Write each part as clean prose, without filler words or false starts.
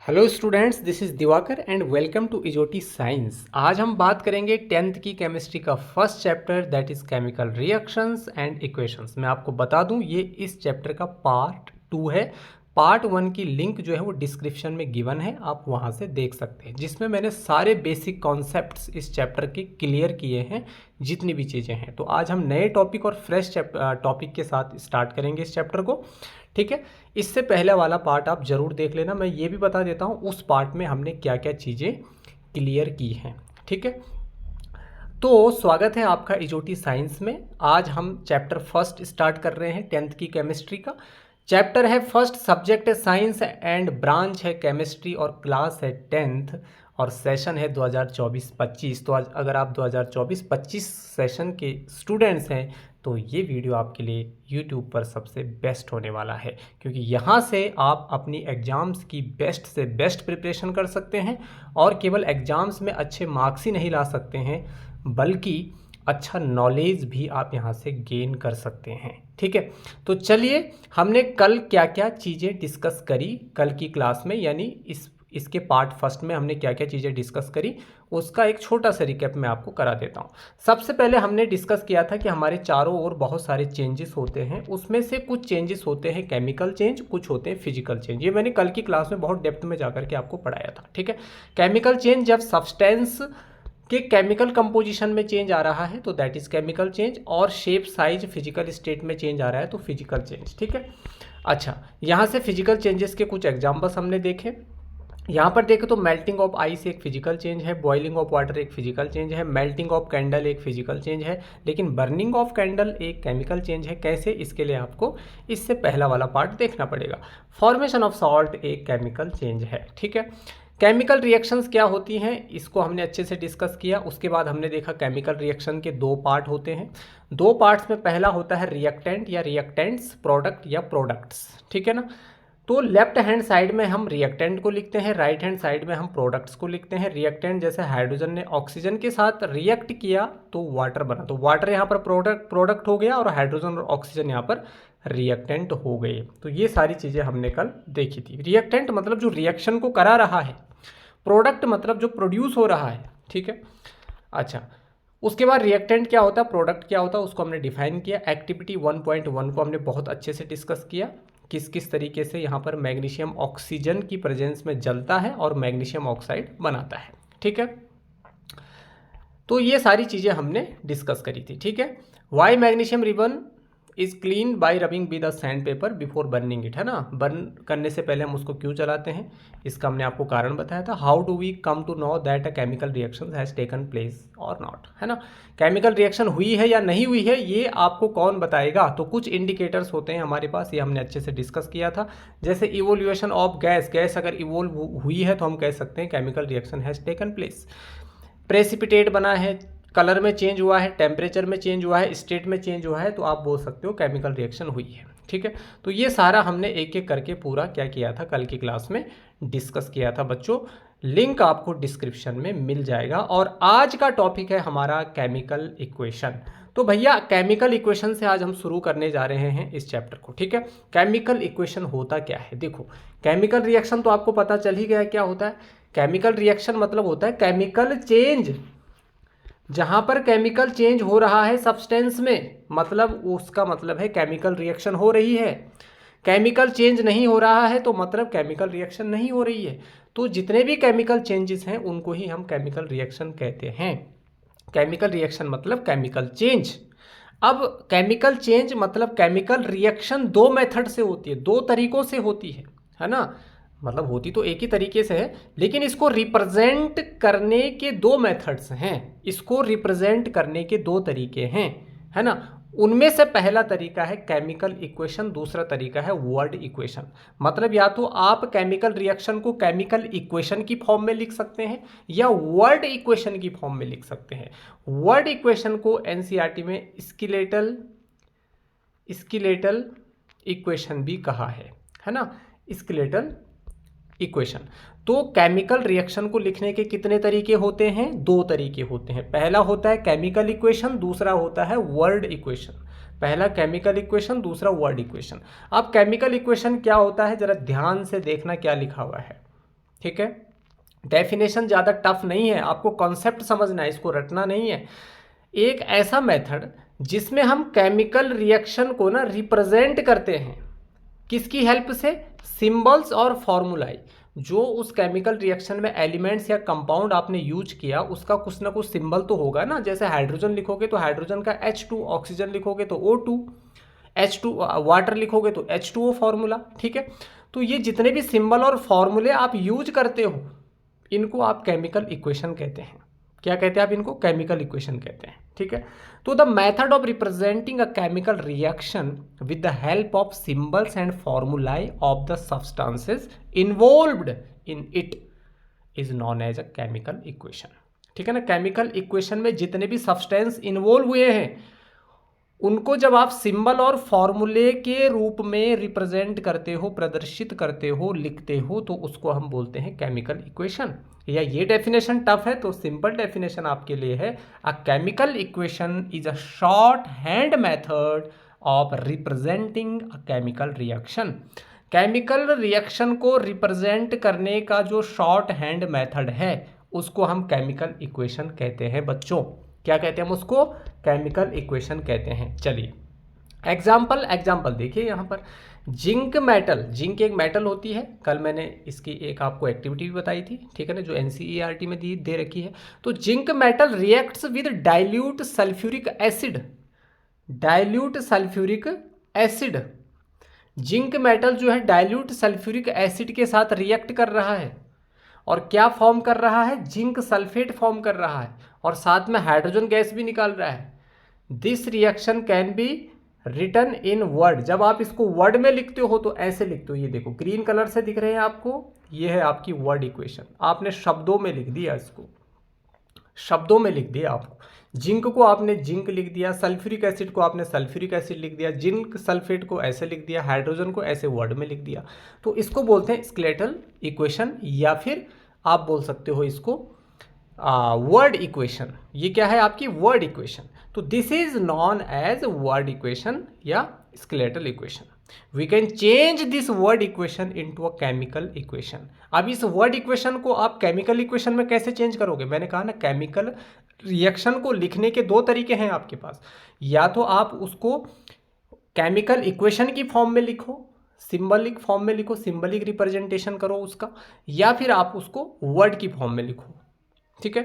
Hello students, this is Diwakar and welcome to इजोटी science. आज हम बात करेंगे 10th की केमिस्ट्री का first chapter that is chemical reactions and equations. मैं आपको बता दूं ये इस चैप्टर का पार्ट 2 है। पार्ट 1 की लिंक जो है वो डिस्क्रिप्शन में गिवन है, आप वहां से देख सकते हैं, जिसमें मैंने सारे बेसिक कॉन्सेप्ट्स इस चैप्टर के क्लियर किए हैं, जितनी भी चीज़ें हैं। तो आज हम नए टॉपिक और फ्रेश टॉपिक के साथ स्टार्ट करेंगे इस चैप्टर को। ठीक है, इससे पहले वाला पार्ट आप ज़रूर देख लेना। मैं ये भी बता देता हूँ उस पार्ट में हमने क्या क्या चीज़ें क्लियर की हैं। ठीक है, तो स्वागत है आपका इजोटी साइंस में। आज हम चैप्टर फर्स्ट स्टार्ट कर रहे हैं 10th की केमिस्ट्री का। चैप्टर है फर्स्ट, सब्जेक्ट है साइंस एंड ब्रांच है केमिस्ट्री और क्लास है 10th और सेशन है 2024-25। तो आज अगर आप 2024-25 सेशन के स्टूडेंट्स हैं तो ये वीडियो आपके लिए YouTube पर सबसे बेस्ट होने वाला है, क्योंकि यहाँ से आप अपनी एग्ज़ाम्स की बेस्ट से बेस्ट प्रिपरेशन कर सकते हैं और केवल एग्ज़ाम्स में अच्छे मार्क्स ही नहीं ला सकते हैं बल्कि अच्छा नॉलेज भी आप यहाँ से गेन कर सकते हैं। ठीक है, तो चलिए, हमने कल क्या क्या चीज़ें डिस्कस करी कल की क्लास में, यानी इसके पार्ट फर्स्ट में हमने क्या क्या चीज़ें डिस्कस करी उसका एक छोटा सा रिकैप मैं आपको करा देता हूँ। सबसे पहले हमने डिस्कस किया था कि हमारे चारों ओर बहुत सारे चेंजेस होते हैं, उसमें से कुछ चेंजेस होते हैं केमिकल चेंज, कुछ होते हैं फिजिकल चेंज। ये मैंने कल की क्लास में बहुत डेप्थ में जाकर के आपको पढ़ाया था। ठीक है, केमिकल चेंज जब सब्सटेंस के केमिकल कंपोजिशन में चेंज आ रहा है तो दैट इज केमिकल चेंज, और शेप साइज फिजिकल स्टेट में चेंज आ रहा है तो फिजिकल चेंज। ठीक है, अच्छा, यहाँ से फिजिकल चेंजेस के कुछ एग्जाम्पल्स हमने देखे। यहाँ पर देखें तो मेल्टिंग ऑफ आइस एक फिजिकल चेंज है, बॉइलिंग ऑफ वाटर एक फिजिकल चेंज है, मेल्टिंग ऑफ कैंडल एक फिजिकल चेंज है, लेकिन बर्निंग ऑफ कैंडल एक केमिकल चेंज है। कैसे, इसके लिए आपको इससे पहला वाला पार्ट देखना पड़ेगा। फॉर्मेशन ऑफ सॉल्ट एक केमिकल चेंज है। ठीक है, केमिकल रिएक्शंस क्या होती हैं इसको हमने अच्छे से डिस्कस किया। उसके बाद हमने देखा केमिकल रिएक्शन के दो पार्ट होते हैं। दो पार्ट्स में पहला होता है रिएक्टेंट या रिएक्टेंट्स, प्रोडक्ट या प्रोडक्ट्स। ठीक है ना, तो लेफ्ट हैंड साइड में हम रिएक्टेंट को लिखते हैं, राइट हैंड साइड में हम प्रोडक्ट्स को लिखते हैं। रिएक्टेंट जैसे हाइड्रोजन ने ऑक्सीजन के साथ रिएक्ट किया तो वाटर बना, तो वाटर यहाँ पर प्रोडक्ट हो गया और हाइड्रोजन और ऑक्सीजन यहाँ पर रिएक्टेंट हो गए। तो ये सारी चीज़ें हमने कल देखी थी। रिएक्टेंट मतलब जो रिएक्शन को करा रहा है, प्रोडक्ट मतलब जो प्रोड्यूस हो रहा है। ठीक है, अच्छा, उसके बाद रिएक्टेंट क्या होता है, प्रोडक्ट क्या होता है, उसको हमने डिफाइन किया। एक्टिविटी 1.1 को हमने बहुत अच्छे से डिस्कस किया, किस किस तरीके से यहाँ पर मैग्नीशियम ऑक्सीजन की प्रेजेंस में जलता है और मैग्नीशियम ऑक्साइड बनाता है। ठीक है, तो ये सारी चीज़ें हमने डिस्कस करी थी। ठीक है, why magnesium ribbon is clean by rubbing with the sand paper before burning it, है ना, बर्न करने से पहले हम उसको क्यों चलाते हैं, इसका हमने आपको कारण बताया था। How do we come to know that a chemical reaction has taken place और नॉट, है ना, केमिकल रिएक्शन हुई है या नहीं हुई है ये आपको कौन बताएगा। तो कुछ इंडिकेटर्स होते हैं हमारे पास, ये हमने अच्छे से डिस्कस किया था। जैसे इवोल्यूशन ऑफ गैस, गैस अगर इवोल्व हुई है तो हम कह सकते हैं chemical reaction has taken place. Precipitate बना है, कलर में चेंज हुआ है, टेम्परेचर में चेंज हुआ है, स्टेट में चेंज हुआ है, तो आप बोल सकते हो केमिकल रिएक्शन हुई है। ठीक है, तो ये सारा हमने एक एक करके पूरा क्या किया था कल की क्लास में डिस्कस किया था बच्चों। लिंक आपको डिस्क्रिप्शन में मिल जाएगा। और आज का टॉपिक है हमारा केमिकल इक्वेशन। तो भैया केमिकल इक्वेशन से आज हम शुरू करने जा रहे हैं इस चैप्टर को। ठीक है, केमिकल इक्वेशन होता क्या है, देखो केमिकल रिएक्शन तो आपको पता चल ही गया क्या होता है। केमिकल रिएक्शन मतलब होता है केमिकल चेंज, जहां पर केमिकल चेंज हो रहा है सब्सटेंस में, मतलब उसका मतलब है केमिकल रिएक्शन हो रही है। केमिकल चेंज नहीं हो रहा है तो मतलब केमिकल रिएक्शन नहीं हो रही है। तो जितने भी केमिकल चेंजेस हैं उनको ही हम केमिकल रिएक्शन कहते हैं। केमिकल रिएक्शन मतलब केमिकल चेंज। अब केमिकल चेंज मतलब केमिकल रिएक्शन दो मेथड से होती है, दो तरीकों से होती है ना, मतलब होती तो एक ही तरीके से है, लेकिन इसको रिप्रेजेंट करने के दो मेथड्स हैं, इसको रिप्रेजेंट करने के दो तरीके हैं, है ना। उनमें से पहला तरीका है केमिकल इक्वेशन, दूसरा तरीका है वर्ड इक्वेशन। मतलब या तो आप केमिकल रिएक्शन को केमिकल इक्वेशन की फॉर्म में लिख सकते हैं या वर्ड इक्वेशन की फॉर्म में लिख सकते हैं। वर्ड इक्वेशन को एनसीईआरटी में स्केलेटल इक्वेशन भी कहा है ना, स्केलेटल इक्वेशन। तो केमिकल रिएक्शन को लिखने के कितने तरीके होते हैं, दो तरीके होते हैं। पहला होता है केमिकल इक्वेशन, दूसरा होता है वर्ड इक्वेशन। पहला केमिकल इक्वेशन, दूसरा वर्ड इक्वेशन। अब केमिकल इक्वेशन क्या होता है जरा ध्यान से देखना क्या लिखा हुआ है। ठीक है, डेफिनेशन ज़्यादा टफ नहीं है, आपको कॉन्सेप्ट समझना है, इसको रटना नहीं है। एक ऐसा मेथड जिसमें हम केमिकल रिएक्शन को ना रिप्रेजेंट करते हैं, किसकी हेल्प से? सिंबल्स और फॉर्मूलाई। जो उस केमिकल रिएक्शन में एलिमेंट्स या कंपाउंड आपने यूज किया उसका कुछ ना कुछ सिंबल तो होगा ना। जैसे हाइड्रोजन लिखोगे तो हाइड्रोजन का H2, ऑक्सीजन लिखोगे तो O2, H2 वाटर लिखोगे तो H2O फॉर्मूला। ठीक है, तो ये जितने भी सिंबल और फॉर्मूले आप यूज करते हो इनको आप केमिकल इक्वेशन कहते हैं। क्या कहते हैं आप इनको? केमिकल इक्वेशन कहते हैं। ठीक है, तो the method of representing a chemical reaction with the help of symbols and formulae of the substances involved in it is known as a chemical equation. ठीक है ना, केमिकल इक्वेशन में जितने भी सब्सटेंस इन्वॉल्व हुए हैं उनको जब आप सिंबल और फॉर्मूले के रूप में रिप्रेजेंट करते हो, प्रदर्शित करते हो, लिखते हो, तो उसको हम बोलते हैं केमिकल इक्वेशन। या ये डेफिनेशन टफ है तो सिंपल डेफिनेशन आपके लिए है, अ chemical equation is a short hand method of representing a chemical reaction. Chemical reaction को रिप्रेजेंट करने का जो शॉर्ट हैंड मेथड है उसको हम केमिकल इक्वेशन कहते हैं बच्चों। क्या कहते हैं हम उसको? केमिकल इक्वेशन कहते हैं। चलिए एग्जाम्पल देखिए यहाँ पर। जिंक मेटल, जिंक एक मेटल होती है, कल मैंने इसकी एक आपको एक्टिविटी भी बताई थी, ठीक है ना, जो NCERT में दे रखी है। तो zinc metal reacts with dilute sulphuric acid, dilute sulphuric acid. Zinc metal जो है डाइल्यूट सल्फ्यूरिक एसिड के साथ रिएक्ट कर रहा है और क्या फॉर्म कर रहा है? जिंक सल्फेट फॉर्म कर रहा है और साथ में हाइड्रोजन गैस भी निकाल रहा है। This reaction can be written in word. जब आप इसको वर्ड में लिखते हो तो ऐसे लिखते हो, ये देखो ग्रीन कलर से दिख रहे हैं आपको, ये है आपकी वर्ड इक्वेशन। आपने शब्दों में लिख दिया, इसको शब्दों में लिख दिया। आपको जिंक को आपने जिंक लिख दिया, सल्फ्यूरिक एसिड को आपने सल्फ्यूरिक एसिड लिख दिया, जिंक सल्फेट को ऐसे लिख दिया, हाइड्रोजन को ऐसे वर्ड में लिख दिया। तो इसको बोलते हैं स्केलेटल इक्वेशन, या फिर आप बोल सकते हो इसको वर्ड इक्वेशन। ये क्या है? आपकी वर्ड इक्वेशन। तो this is known as word equation या skeletal equation. We can change this word equation into a chemical equation. अब इस वर्ड इक्वेशन को आप केमिकल इक्वेशन में कैसे चेंज करोगे? मैंने कहा ना, केमिकल रिएक्शन को लिखने के दो तरीके हैं आपके पास। या तो आप उसको केमिकल इक्वेशन की फॉर्म में लिखो, सिंबलिक फॉर्म में लिखो, सिंबलिक रिप्रेजेंटेशन करो उसका, या फिर आप उसको वर्ड की फॉर्म में लिखो। ठीक है,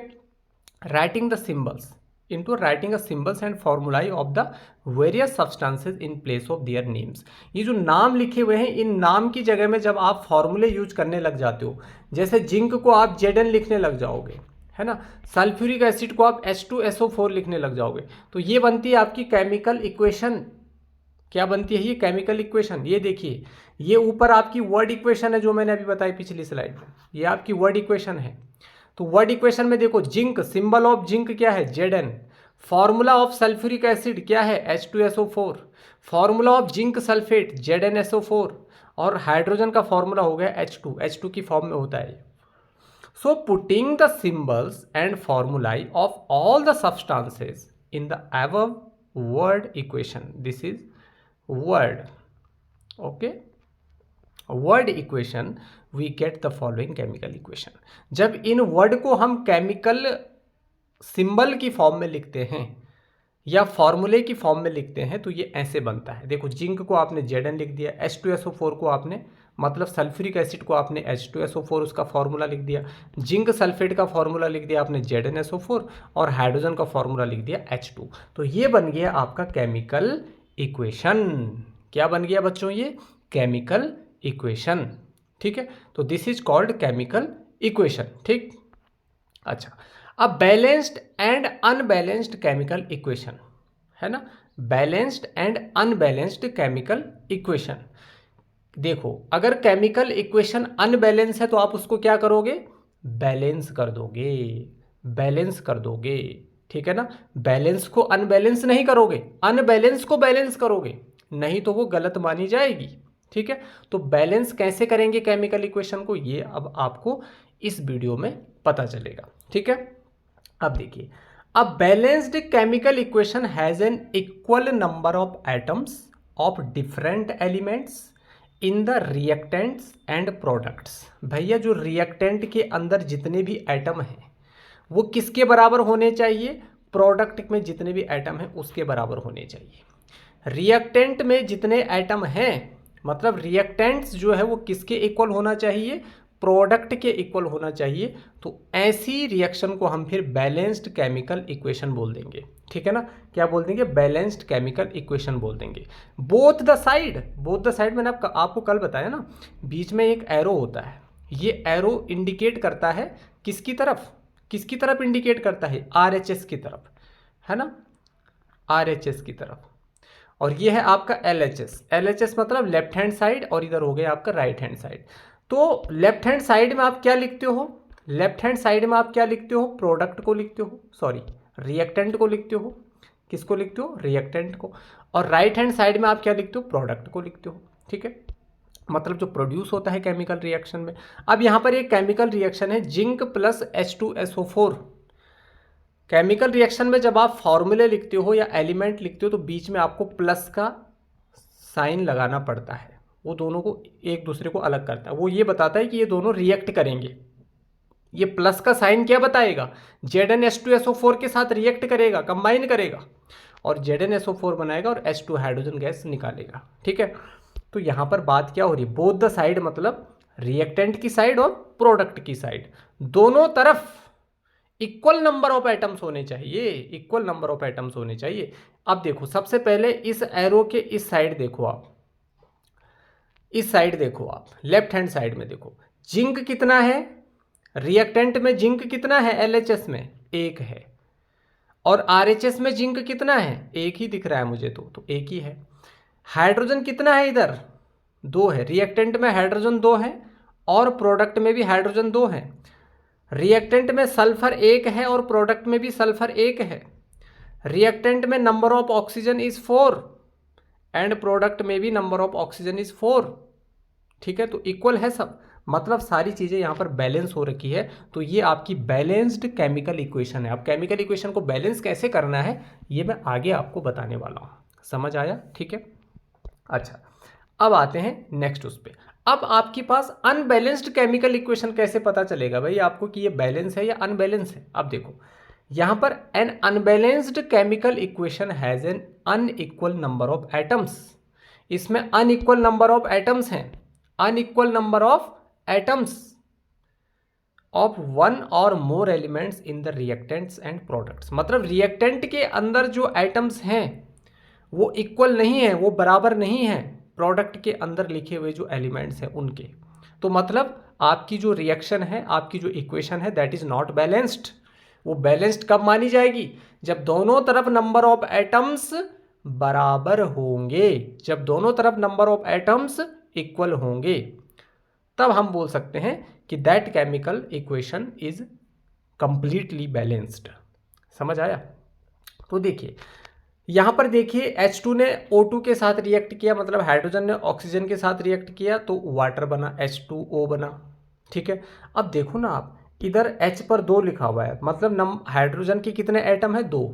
writing the symbols into writing a symbols and formulae of the various substances in place of their names। ये जो नाम लिखे हुए हैं, इन नाम की जगह में जब आप फॉर्मूले यूज करने लग जाते हो, जैसे जिंक को आप Zn लिखने लग जाओगे, है ना, सल्फ्यूरिक एसिड को आप H2SO4 लिखने लग जाओगे, तो ये बनती है आपकी केमिकल इक्वेशन। क्या बनती है ये? Chemical equation. ये देखिए, ये ऊपर आपकी वर्ड इक्वेशन है जो मैंने अभी बताई पिछली स्लाइड में, ये आपकी वर्ड इक्वेशन है। तो वर्ड इक्वेशन में देखो, जिंक, सिंबल ऑफ जिंक क्या है? Zn। Formula of sulphuric acid क्या है? H2SO4। Formula of zinc sulphate ZnSO4। और हाइड्रोजन का फॉर्मूला हो गया H2, H2 की फॉर्म में होता है। So putting the symbols and formulae of all the substances in the above word equation, this is word, okay, word equation, we get the following chemical equation. जब इन word को हम chemical symbol की form में लिखते हैं या फॉर्मूले की फॉर्म में लिखते हैं तो ये ऐसे बनता है। देखो, जिंक को आपने Zn लिख दिया, H2SO4 को आपने, मतलब सल्फ्यूरिक एसिड को आपने H2SO4 उसका फॉर्मूला लिख दिया, जिंक सल्फेट का फॉर्मूला लिख दिया आपने ZnSO4, और हाइड्रोजन का फॉर्मूला लिख दिया H2। तो ये बन गया आपका केमिकल इक्वेशन। क्या बन गया बच्चों? ये केमिकल इक्वेशन। ठीक है, तो this is called chemical equation. ठीक, अच्छा, अब balanced and unbalanced chemical equation है ना, balanced and unbalanced chemical equation. देखो, अगर केमिकल इक्वेशन अनबैलेंस है तो आप उसको क्या करोगे? बैलेंस कर दोगे, बैलेंस कर दोगे। ठीक है ना, बैलेंस को अनबैलेंस नहीं करोगे, अनबैलेंस को बैलेंस करोगे, नहीं तो वो गलत मानी जाएगी। ठीक है, तो बैलेंस कैसे करेंगे केमिकल इक्वेशन को, ये अब आपको इस वीडियो में पता चलेगा। ठीक है, अब देखिए, a balanced chemical equation has an equal number of atoms of different elements in the reactants and products. भैया जो रिएक्टेंट के अंदर जितने भी एटम हैं वो किसके बराबर होने चाहिए? प्रोडक्ट में जितने भी एटम हैं उसके बराबर होने चाहिए। रिएक्टेंट में जितने एटम हैं मतलब रिएक्टेंट्स जो है वो किसके इक्वल होना चाहिए? प्रोडक्ट के इक्वल होना चाहिए। तो ऐसी रिएक्शन को हम फिर बैलेंस्ड केमिकल इक्वेशन बोल देंगे। ठीक है ना? क्या बोल देंगे? बैलेंस्ड केमिकल इक्वेशन बोल देंगे। बोथ द साइड मैंने आपको कल बताया ना, बीच में एक एरो होता है। ये एरो इंडिकेट करता है किसकी तरफ इंडिकेट करता है? RHS की तरफ, है ना? RHS की तरफ। और ये है आपका LHS मतलब लेफ्ट हैंड साइड, और इधर हो गया आपका राइट हैंड साइड। तो लेफ्ट हैंड साइड में आप क्या लिखते हो? प्रोडक्ट को लिखते हो, सॉरी रिएक्टेंट को लिखते हो। किसको लिखते हो? रिएक्टेंट को। और राइट हैंड साइड में आप क्या लिखते हो? प्रोडक्ट को लिखते हो। ठीक है, मतलब जो प्रोड्यूस होता है केमिकल रिएक्शन में। अब यहाँ पर एक केमिकल रिएक्शन है zinc plus H2SO4। Chemical reaction में जब आप फॉर्मूले लिखते हो या एलिमेंट लिखते हो तो बीच में आपको प्लस का साइन लगाना पड़ता है। वो दोनों को एक दूसरे को अलग करता है। वो ये बताता है कि ये दोनों रिएक्ट करेंगे। ये प्लस का साइन क्या बताएगा? ZnH2SO4 के साथ रिएक्ट करेगा, कंबाइन करेगा, और ZnSO4 बनाएगा और H2 हाइड्रोजन गैस निकालेगा। ठीक है, तो यहाँ पर बात क्या हो रही है? बोथ द साइड मतलब रिएक्टेंट की साइड और प्रोडक्ट की साइड, दोनों तरफ इक्वल नंबर ऑफ एटम्स होने चाहिए। अब देखो, सबसे पहले इस एरो के इस साइड देखो आप, लेफ्ट हैंड साइड में देखो, जिंक कितना है? रिएक्टेंट में जिंक कितना है? LHS में 1 है। और RHS में जिंक कितना है? 1 ही दिख रहा है मुझे तो 1 ही है। हाइड्रोजन कितना है? इधर 2 है। रिएक्टेंट में हाइड्रोजन 2 है और प्रोडक्ट में भी हाइड्रोजन 2 है। रिएक्टेंट में सल्फर 1 है और प्रोडक्ट में भी सल्फर 1 है। रिएक्टेंट में number of oxygen is 4 and product में भी नंबर ऑफ ऑक्सीजन इज 4। ठीक है, तो इक्वल है सब, मतलब सारी चीज़ें यहाँ पर बैलेंस हो रखी है। तो ये आपकी बैलेंस्ड केमिकल इक्वेशन है। अब केमिकल इक्वेशन को बैलेंस कैसे करना है ये मैं आगे आपको बताने वाला हूँ। समझ आया? ठीक है, अच्छा अब आते हैं नेक्स्ट उस पर। अब आपके पास अनबैलेंस्ड केमिकल इक्वेशन कैसे पता चलेगा भाई आपको कि ये बैलेंस है या अनबैलेंस है? अब देखो, यहाँ पर N unbalanced chemical equation has an unequal number of atoms. इसमें अनइक्वल नंबर ऑफ एटम्स हैं, unequal number of atoms of 1 और more elements in the reactants and products. मतलब रिएक्टेंट के अंदर जो एटम्स हैं वो इक्वल नहीं है, वो बराबर नहीं है प्रोडक्ट के अंदर लिखे हुए जो एलिमेंट्स हैं उनके। तो मतलब आपकी जो रिएक्शन है, आपकी जो इक्वेशन है, दैट इज नॉट बैलेंस्ड। वो बैलेंस्ड कब मानी जाएगी? जब दोनों तरफ नंबर ऑफ एटम्स बराबर होंगे। जब दोनों तरफ नंबर ऑफ एटम्स इक्वल होंगे तब हम बोल सकते हैं कि that chemical equation is completely balanced. समझ आया? तो देखिए यहाँ पर देखिए, H2 ने O2 के साथ रिएक्ट किया, मतलब हाइड्रोजन ने ऑक्सीजन के साथ रिएक्ट किया तो वाटर बना, H2O बना। ठीक है, अब देखो ना आप, इधर H पर 2 लिखा हुआ है, मतलब हाइड्रोजन के कितने एटम है? 2।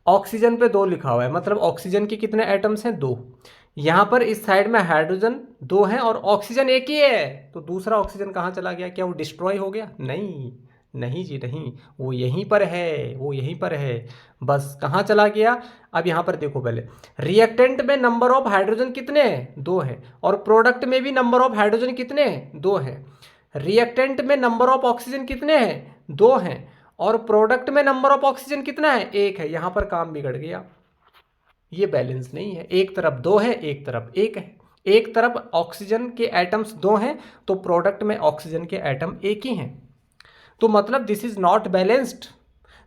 ऑक्सीजन पे 2 लिखा हुआ है, मतलब ऑक्सीजन के कितने एटम्स हैं? 2। यहाँ पर इस साइड में हाइड्रोजन 2 है और ऑक्सीजन 1 ही है, तो दूसरा ऑक्सीजन कहाँ चला गया? क्या वो डिस्ट्रॉय हो गया? नहीं, नहीं जी नहीं, वो यहीं पर है, बस कहाँ चला गया? अब यहाँ पर देखो, पहले रिएक्टेंट में नंबर ऑफ हाइड्रोजन कितने हैं? 2 है। और प्रोडक्ट में भी नंबर ऑफ हाइड्रोजन कितने हैं? 2 है। रिएक्टेंट में नंबर ऑफ ऑक्सीजन कितने हैं? 2 हैं। और प्रोडक्ट में नंबर ऑफ ऑक्सीजन कितना है? 1 है। यहाँ पर काम बिगड़ गया, ये बैलेंस नहीं है। एक तरफ 2 है, एक तरफ 1 है। एक तरफ ऑक्सीजन के एटम्स 2 हैं तो प्रोडक्ट में ऑक्सीजन के एटम 1 ही हैं, तो मतलब दिस इज नॉट बैलेंस्ड।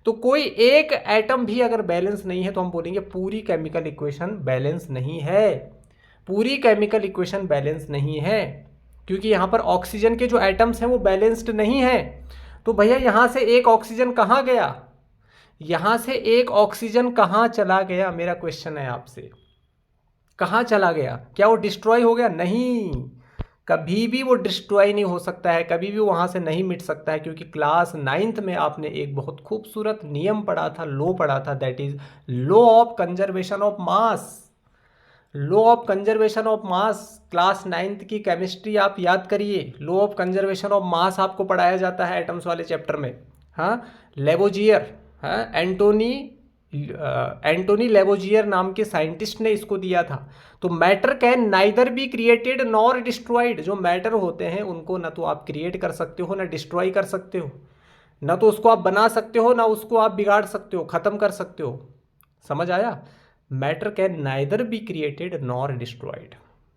तो कोई एक एटम भी अगर बैलेंस नहीं है तो हम बोलेंगे पूरी केमिकल इक्वेशन बैलेंस नहीं है। पूरी केमिकल इक्वेशन बैलेंस नहीं है क्योंकि यहाँ पर ऑक्सीजन के जो एटम्स हैं वो बैलेंस्ड नहीं है। तो भैया यहाँ से एक ऑक्सीजन कहाँ गया? यहाँ से एक ऑक्सीजन कहाँ चला गया? मेरा क्वेश्चन है आपसे, कहाँ चला गया? क्या वो डिस्ट्रॉय हो गया? नहीं, कभी भी वो डिस्ट्रॉय नहीं हो सकता है, कभी भी वहाँ से नहीं मिट सकता है, क्योंकि क्लास 9th में आपने एक बहुत खूबसूरत नियम पढ़ा था, लॉ पढ़ा था, that is law of conservation of mass. Law of conservation of mass, class 9th की केमिस्ट्री आप याद करिए, law of conservation of mass आपको पढ़ाया जाता है एटम्स वाले चैप्टर में। हाँ, लेवोजियर, हाँ, एंटोनी लेवोजियर नाम के साइंटिस्ट ने इसको दिया था। तो matter can neither be created nor destroyed, जो मैटर होते हैं उनको ना तो आप क्रिएट कर सकते हो ना डिस्ट्रॉय कर सकते हो, ना तो उसको आप बना सकते हो ना उसको आप बिगाड़ सकते हो, खत्म कर सकते हो। समझ आया? Matter can neither be created nor destroyed,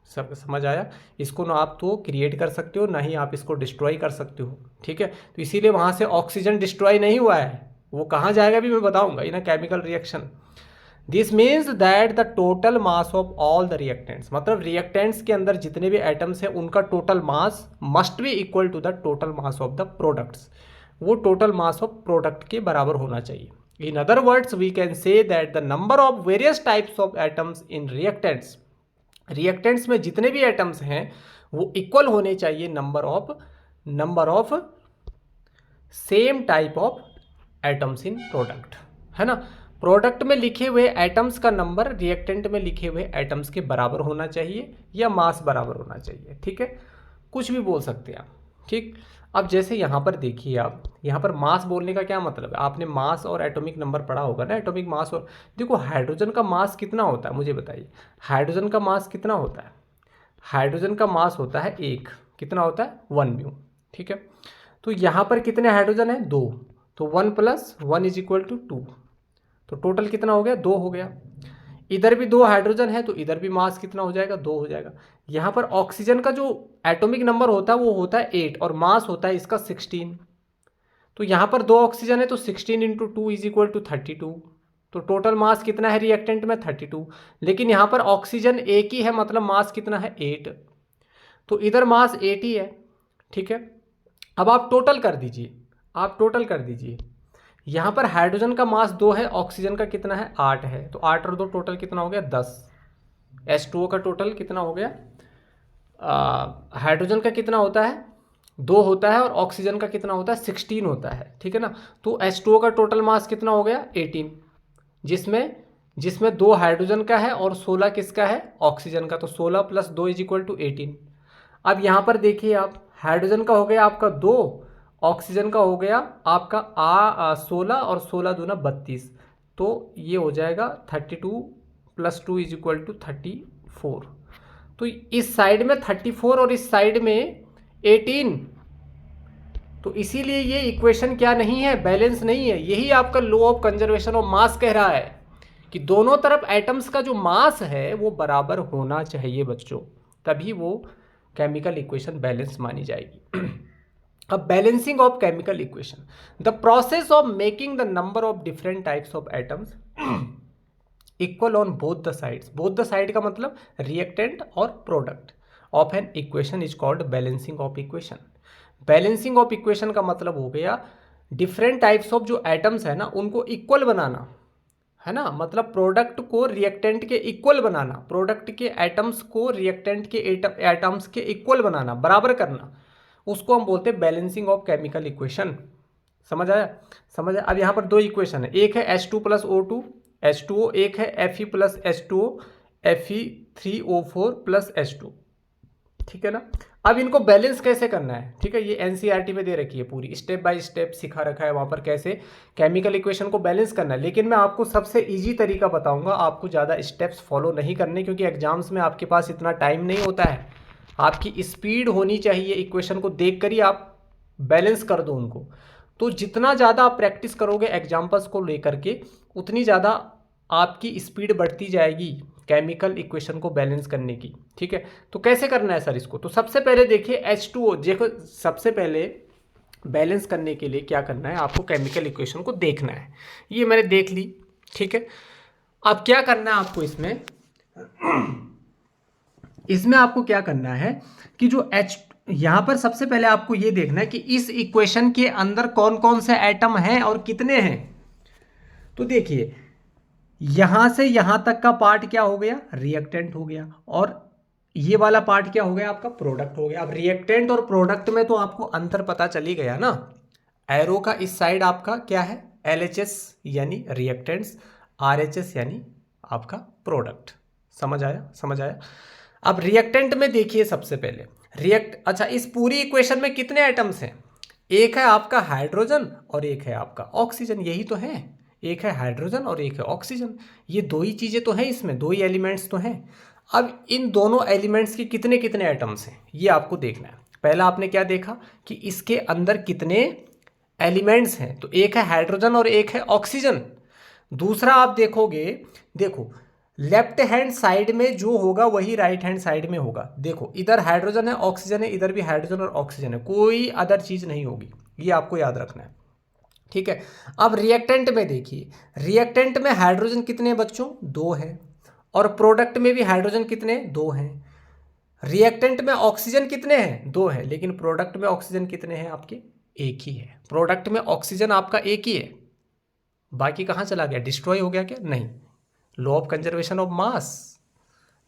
सब समझ आया? इसको ना आप तो क्रिएट कर सकते हो ना ही आप इसको डिस्ट्रॉय कर सकते हो, ठीक है। तो इसीलिए वहाँ से ऑक्सीजन डिस्ट्रॉय नहीं हुआ है, वो कहाँ जाएगा भी मैं बताऊंगा in a chemical reaction. This means that the total mass of all the reactants, मतलब रिएक्टेंट्स के अंदर जितने भी एटम्स हैं उनका total mass must be equal to the total mass of the products, वो टोटल मास ऑफ प्रोडक्ट के बराबर होना चाहिए। In other words we can say that the number of various types of atoms in reactants, reactants में जितने भी atoms हैं वो इक्वल होने चाहिए number of same type of atoms in product, है ना। प्रोडक्ट में लिखे हुए एटम्स का नंबर रिएक्टेंट में लिखे हुए एटम्स के बराबर होना चाहिए या मास बराबर होना चाहिए, ठीक है। कुछ भी बोल सकते हैं आप, ठीक। अब जैसे यहाँ पर देखिए, आप यहाँ पर मास बोलने का क्या मतलब है, आपने मास और एटॉमिक नंबर पढ़ा होगा ना, एटॉमिक मास। और देखो हाइड्रोजन का मास कितना होता है मुझे बताइए, हाइड्रोजन का मास कितना होता है? हाइड्रोजन का मास होता है 1, कितना होता है 1 म्यू, ठीक है। तो यहाँ पर कितने हाइड्रोजन है? 2, तो 1 + 1 = 2, तो टोटल कितना हो गया? 2 हो गया। इधर भी 2 हाइड्रोजन है तो इधर भी मास कितना हो जाएगा? 2 हो जाएगा। यहाँ पर ऑक्सीजन का जो एटॉमिक नंबर होता है वो होता है 8 और मास होता है इसका 16। तो यहाँ पर 2 ऑक्सीजन है तो 16 × 2 = 32, तो टोटल मास कितना है रिएक्टेंट में? 32। लेकिन यहाँ पर ऑक्सीजन एक ही है, मतलब मास कितना है? 8, तो इधर मास 8 ही है, ठीक है। अब आप टोटल कर दीजिए, यहाँ पर हाइड्रोजन का मास 2 है, ऑक्सीजन का कितना है? 8 है, तो 8 और 2 टोटल कितना हो गया? 10। H2O का टोटल कितना हो गया? हाइड्रोजन का कितना होता है? 2 होता है और ऑक्सीजन का कितना होता है? 16 होता है, ठीक है ना। तो H2O का टोटल मास कितना हो गया? 18, जिसमें 2 हाइड्रोजन का है और 16 किसका है? ऑक्सीजन का, तो 16 + 2 = 18। अब यहाँ पर देखिए आप, हाइड्रोजन का हो गया आपका 2, ऑक्सीजन का हो गया आपका 16 और 16 दूना 32, तो ये हो जाएगा 32 + 2 = 34। तो इस साइड में 34 और इस साइड में 18, तो इसीलिए ये इक्वेशन क्या नहीं है? बैलेंस नहीं है। यही आपका law of conservation of mass कह रहा है कि दोनों तरफ एटम्स का जो मास है वो बराबर होना चाहिए बच्चों, तभी वो केमिकल इक्वेशन बैलेंस मानी जाएगी। अब balancing of chemical equation, the process of making the number of different types of atoms equal on both the sides, both the side का मतलब रिएक्टेंट और product of an equation is called balancing of equation. Balancing of equation का मतलब हो गया different types of जो atoms है ना उनको इक्वल बनाना, है ना। मतलब प्रोडक्ट को रिएक्टेंट के इक्वल बनाना, प्रोडक्ट के एटम्स को रिएक्टेंट के एटम्स के इक्वल बनाना, बराबर करना, उसको हम बोलते हैं बैलेंसिंग ऑफ केमिकल इक्वेशन। समझ आया? अब यहाँ पर 2 इक्वेशन है, एक है H2 + O2 H2O, एक है Fe + H2O Fe3O4 + H2, ठीक है ना। अब इनको बैलेंस कैसे करना है, ठीक है, ये एनसीईआरटी में दे रखी है, पूरी स्टेप बाय स्टेप सिखा रखा है वहाँ पर कैसे केमिकल इक्वेशन को बैलेंस करना है। लेकिन मैं आपको सबसे इजी तरीका बताऊंगा, आपको ज़्यादा स्टेप्स फॉलो नहीं करने, क्योंकि एग्जाम्स में आपके पास इतना टाइम नहीं होता है। आपकी स्पीड होनी चाहिए, इक्वेशन को देख कर ही आप बैलेंस कर दो उनको। तो जितना ज़्यादा आप प्रैक्टिस करोगे एग्जाम्पल्स को लेकर के, उतनी ज़्यादा आपकी स्पीड बढ़ती जाएगी केमिकल इक्वेशन को बैलेंस करने की, ठीक है। तो कैसे करना है सर इसको? तो सबसे पहले देखिए H2O, देखो सबसे पहले बैलेंस करने के लिए क्या करना है, आपको केमिकल इक्वेशन को देखना है। ये मैंने देख ली, ठीक है। अब क्या करना है आपको इसमें आपको क्या करना है कि जो यहाँ पर सबसे पहले आपको ये देखना है कि इस इक्वेशन के अंदर कौन कौन से एटम हैं और कितने हैं। तो देखिए यहां से यहां तक का पार्ट क्या हो गया? रिएक्टेंट हो गया, और ये वाला पार्ट क्या हो गया? आपका प्रोडक्ट हो गया। अब रिएक्टेंट और प्रोडक्ट में तो आपको अंतर पता चल ही गया ना। एरो का इस साइड आपका क्या है? LHS यानी रिएक्टेंट्स, RHS यानी आपका प्रोडक्ट, समझ आया, समझ आया। अब रिएक्टेंट में देखिए सबसे पहले अच्छा, इस पूरी इक्वेशन में कितने एटम्स हैं? एक है आपका हाइड्रोजन और एक है आपका ऑक्सीजन, यही तो है। एक है हाइड्रोजन और एक है ऑक्सीजन, ये दो ही चीज़ें तो हैं इसमें, दो ही एलिमेंट्स तो हैं। अब इन दोनों एलिमेंट्स के कितने कितने एटम्स हैं ये आपको देखना है। पहला आपने क्या देखा कि इसके अंदर कितने एलिमेंट्स हैं, तो एक है हाइड्रोजन और एक है ऑक्सीजन। दूसरा आप देखोगे, देखो लेफ्ट हैंड साइड में जो होगा वही राइट हैंड साइड में होगा। देखो इधर हाइड्रोजन है, ऑक्सीजन है, इधर भी हाइड्रोजन और ऑक्सीजन है, कोई अदर चीज नहीं होगी, ये आपको याद रखना है, ठीक है। अब रिएक्टेंट में देखिए, रिएक्टेंट में हाइड्रोजन कितने बच्चों? दो है, और प्रोडक्ट में भी हाइड्रोजन कितने? दो हैं। रिएक्टेंट में ऑक्सीजन कितने हैं? दो है, लेकिन प्रोडक्ट में ऑक्सीजन कितने हैं आपके? एक ही है। प्रोडक्ट में ऑक्सीजन आपका एक ही है, बाकी कहाँ चला गया? डिस्ट्रॉय हो गया क्या? नहीं। Law of conservation of mass,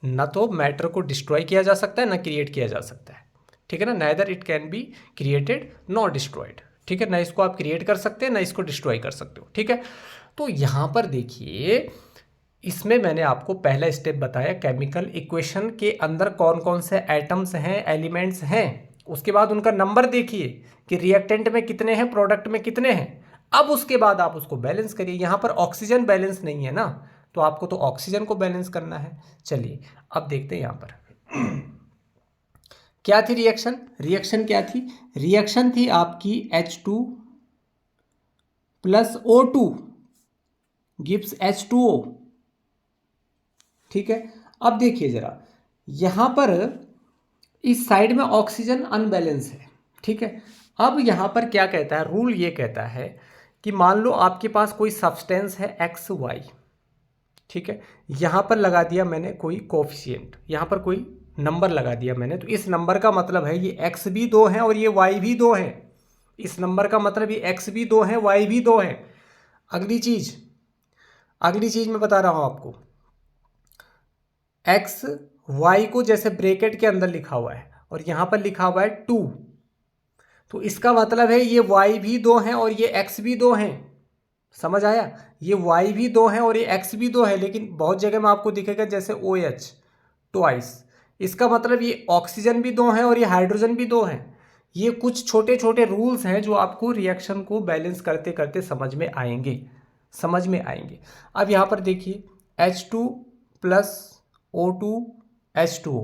न तो मैटर को डिस्ट्रॉय किया जा सकता है ना क्रिएट किया जा सकता है, ठीक है ना। Neither it can be created not destroyed, ठीक है ना। इसको आप क्रिएट कर सकते हैं ना इसको डिस्ट्रॉय कर सकते हो, ठीक है। तो यहाँ पर देखिए, इसमें मैंने आपको पहला स्टेप बताया, केमिकल इक्वेशन के अंदर कौन कौन से एटम्स हैं, एलिमेंट्स हैं। उसके बाद उनका नंबर देखिए कि रिएक्टेंट में कितने हैं, प्रोडक्ट में कितने हैं। अब उसके बाद आप उसको बैलेंस करिए। यहाँ पर ऑक्सीजन बैलेंस नहीं है ना, तो आपको तो ऑक्सीजन को बैलेंस करना है। चलिए अब देखते हैं यहाँ पर क्या थी रिएक्शन। रिएक्शन क्या थी? रिएक्शन थी आपकी H2 plus O2 gives H2O, ठीक है। अब देखिए जरा, यहां पर इस साइड में ऑक्सीजन अनबैलेंस है, ठीक है। अब यहां पर क्या कहता है रूल? ये कहता है कि मान लो आपके पास कोई सब्सटेंस है XY, ठीक है। यहां पर लगा दिया मैंने कोई कोफिशिएंट, यहां पर कोई नंबर लगा दिया मैंने, तो इस नंबर का मतलब है ये X भी दो है और ये Y भी दो है। इस नंबर का मतलब ये X भी दो है, Y भी दो है। अगली चीज मैं बता रहा हूं आपको, एक्स वाई को जैसे ब्रैकेट के अंदर लिखा हुआ है और यहां पर लिखा हुआ है 2, तो इसका मतलब है ये वाई भी दो हैं और ये एक्स भी दो हैं। समझ आया? ये वाई भी दो हैं और ये एक्स भी दो है, लेकिन बहुत जगह में आपको दिखेगा जैसे OH ट्वाइस। इसका मतलब ये ऑक्सीजन भी दो हैं और ये हाइड्रोजन भी दो हैं। ये कुछ छोटे छोटे रूल्स हैं जो आपको रिएक्शन को बैलेंस करते करते समझ में आएंगे, समझ में आएंगे। अब यहाँ पर देखिए H2 प्लस O2 H2O,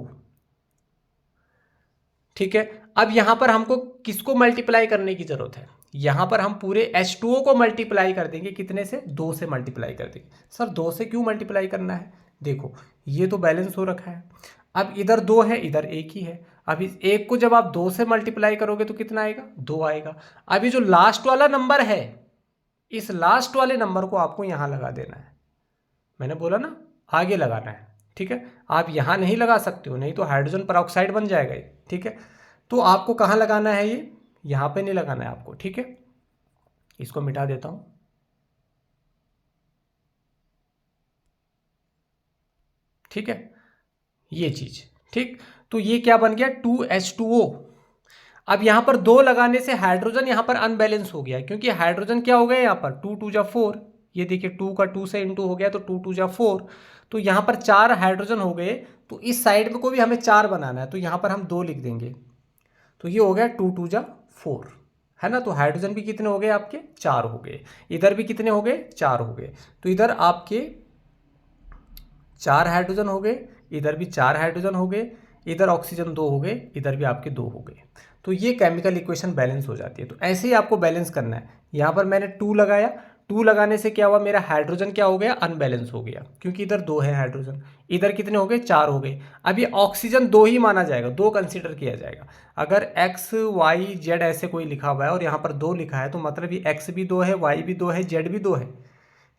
ठीक है। अब यहां पर हमको किसको मल्टीप्लाई करने की जरूरत है? यहां पर हम पूरे H2O को मल्टीप्लाई कर देंगे, कितने से? 2 से मल्टीप्लाई कर देंगे। सर 2 से क्यों मल्टीप्लाई करना है? देखो ये तो बैलेंस हो रखा है, अब इधर 2 है इधर 1 ही है। अब इस 1 को जब आप 2 से मल्टीप्लाई करोगे तो कितना आएगा? 2 आएगा। अभी जो लास्ट वाला नंबर है, इस लास्ट वाले नंबर को आपको यहां लगा देना है। मैंने बोला ना आगे लगाना है, ठीक है। आप यहां नहीं लगा सकते हो, नहीं तो हाइड्रोजन परऑक्साइड बन जाएगा ये, ठीक है। तो आपको कहां लगाना है? ये यहां पे नहीं लगाना है आपको, ठीक है। इसको मिटा देता हूं, ठीक है, ये चीज, ठीक। तो ये क्या बन गया? 2H2O। अब यहां पर 2 लगाने से हाइड्रोजन यहां पर अनबैलेंस हो गया, क्योंकि हाइड्रोजन क्या हो गया यहां पर 2 2 जा 4। ये देखिए 2 का 2 से इंटू हो गया तो 2 2 जा 4। तो यहां पर 4 हाइड्रोजन हो गए, तो इस साइड में को भी हमें 4 बनाना है, तो यहां पर हम 2 लिख देंगे। तो ये हो गया 2 2 जा 4, है ना। तो हाइड्रोजन भी कितने हो गए आपके? 4 हो गए। इधर भी कितने हो गए? 4 हो गए। तो इधर आपके 4 हाइड्रोजन हो गए, इधर भी 4 हाइड्रोजन हो गए, इधर ऑक्सीजन 2 हो गए, इधर भी आपके 2 हो गए। तो ये केमिकल इक्वेशन बैलेंस हो जाती है। तो ऐसे ही आपको बैलेंस करना है। यहाँ पर मैंने 2 लगाया, 2 लगाने से क्या हुआ? मेरा हाइड्रोजन क्या हो गया? अनबैलेंस हो गया, क्योंकि इधर 2 है हाइड्रोजन, इधर कितने हो गए? 4 हो गए। अब ये ऑक्सीजन 2 ही माना जाएगा, 2 कंसिडर किया जाएगा। अगर XYZ ऐसे कोई लिखा हुआ है और यहाँ पर 2 लिखा है, तो मतलब ये X भी 2 है, Y भी 2 है, Z भी 2 है,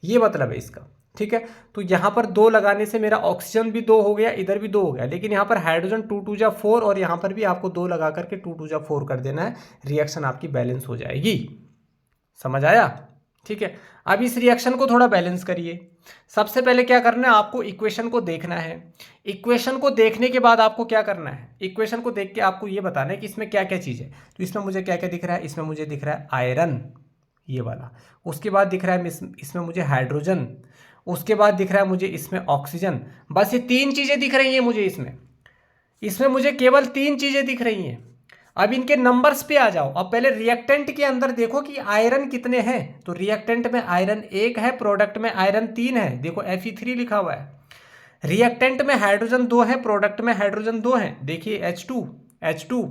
ये मतलब है इसका, ठीक है। तो यहां पर 2 लगाने से मेरा ऑक्सीजन भी 2 हो गया, इधर भी 2 हो गया, लेकिन यहां पर हाइड्रोजन 2 2 जा 4 और यहां पर भी आपको 2 लगा करके 2 2 जा 4 कर देना है। रिएक्शन आपकी बैलेंस हो जाएगी। समझ आया? ठीक है। अब इस रिएक्शन को थोड़ा बैलेंस करिए। सबसे पहले क्या करना है? आपको इक्वेशन को देखना है। इक्वेशन को देखने के बाद आपको क्या करना है? इक्वेशन को देख के आपको ये बताना है कि इसमें क्या क्या चीज़ है। तो इसमें मुझे क्या क्या दिख रहा है? इसमें मुझे दिख रहा है आयरन, ये वाला। उसके बाद दिख रहा है इसमें मुझे हाइड्रोजन। उसके बाद दिख रहा है मुझे इसमें ऑक्सीजन। बस ये 3 चीज़ें दिख रही हैं मुझे इसमें मुझे केवल 3 चीज़ें दिख रही हैं। अब इनके नंबर्स पे आ जाओ। अब पहले रिएक्टेंट के अंदर देखो कि आयरन कितने हैं। तो रिएक्टेंट में आयरन 1 है, प्रोडक्ट में आयरन 3 है। देखो Fe3 लिखा हुआ है। रिएक्टेंट में हाइड्रोजन 2 है, प्रोडक्ट में हाइड्रोजन 2 है। देखिए H2।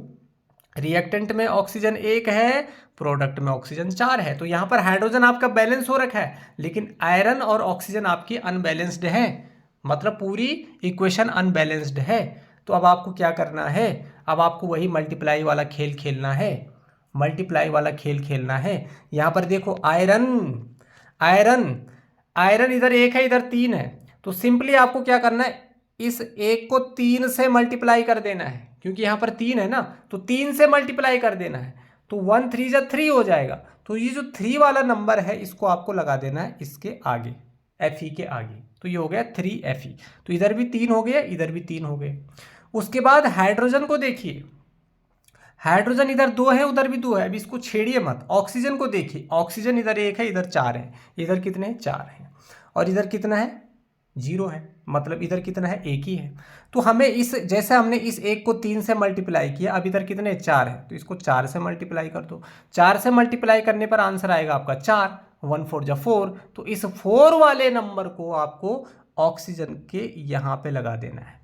रिएक्टेंट में ऑक्सीजन 1 है, प्रोडक्ट में ऑक्सीजन 4 है। तो यहाँ पर हाइड्रोजन आपका बैलेंस हो रखा है, लेकिन आयरन और ऑक्सीजन आपकी अनबैलेंस्ड है, मतलब पूरी इक्वेशन अनबैलेंस्ड है। तो अब आपको क्या करना है, अब आपको वही मल्टीप्लाई वाला खेल खेलना है। यहाँ पर देखो आयरन इधर 1 है, इधर 3 है। तो सिंपली आपको क्या करना है, इस 1 को 3 से मल्टीप्लाई कर देना है, क्योंकि यहाँ पर 3 है ना, तो 3 से मल्टीप्लाई कर देना है। तो 1 3 जा 3 हो जाएगा। तो ये जो 3 वाला नंबर है इसको आपको लगा देना है इसके आगे, Fe के आगे। तो ये हो गया 3Fe। तो इधर भी 3 हो गया, इधर भी 3 हो गए। उसके बाद हाइड्रोजन को देखिए, हाइड्रोजन इधर 2 है, उधर भी 2 है। अब इसको छेड़िए मत। ऑक्सीजन को देखिए, ऑक्सीजन इधर 1 है, इधर 4 है। इधर कितने 4 हैं, और इधर कितना है 0 है, मतलब इधर कितना है 1 ही है। तो हमें इस, जैसे हमने इस 1 को 3 से मल्टीप्लाई किया, अब इधर कितने 4 है, तो इसको 4 से मल्टीप्लाई कर दो। 4 से मल्टीप्लाई करने पर आंसर आएगा आपका 4, 1 4 जा 4। तो इस 4 वाले नंबर को आपको ऑक्सीजन के यहाँ पे लगा देना है,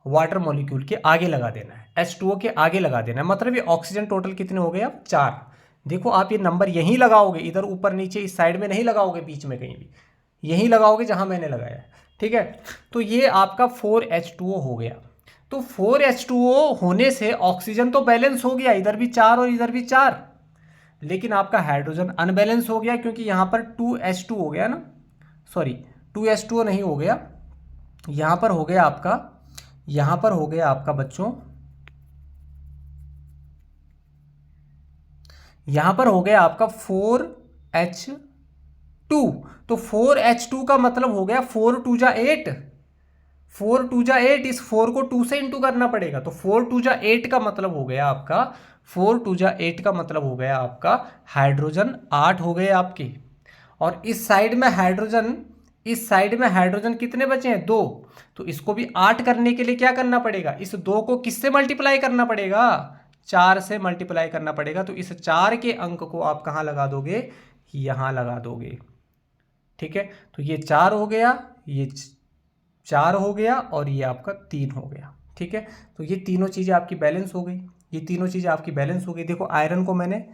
वाटर मॉलिक्यूल के आगे लगा देना है, H2O के आगे लगा देना है। मतलब ये ऑक्सीजन टोटल कितने हो गए अब 4। देखो आप ये नंबर यहीं लगाओगे, इधर ऊपर नीचे इस साइड में नहीं लगाओगे, बीच में कहीं भी, यहीं लगाओगे जहां मैंने लगाया है, ठीक है। तो ये आपका 4H2O हो गया। तो 4H2O होने से ऑक्सीजन तो बैलेंस हो गया, इधर भी 4 और इधर भी 4, लेकिन आपका हाइड्रोजन अनबैलेंस हो गया, क्योंकि यहाँ पर 2H2 हो गया ना, सॉरी 2H2O नहीं हो गया, यहाँ पर हो गया आपका बच्चों, यहां पर हो गया आपका 4H2। तो 4H2 का मतलब हो गया 4 2 जा 8, 4 2 जा 8। इस 4 को 2 से इंटू करना पड़ेगा। तो 4 2 जा 8 का मतलब हो गया आपका, 4 2 जा 8 का मतलब हो गया आपका हाइड्रोजन 8 हो गए आपके। और इस साइड में हाइड्रोजन कितने बचे हैं 2। तो इसको भी 8 करने के लिए क्या करना पड़ेगा, इस 2 को किससे मल्टीप्लाई करना पड़ेगा, 4 से मल्टीप्लाई करना पड़ेगा। तो इस 4 के अंक को आप कहाँ लगा दोगे, यहाँ लगा दोगे, ठीक है। तो ये 4 हो गया, ये 4 हो गया, और ये आपका 3 हो गया, ठीक है। तो ये तीनों चीज़ें आपकी बैलेंस हो गई, देखो आयरन को मैंने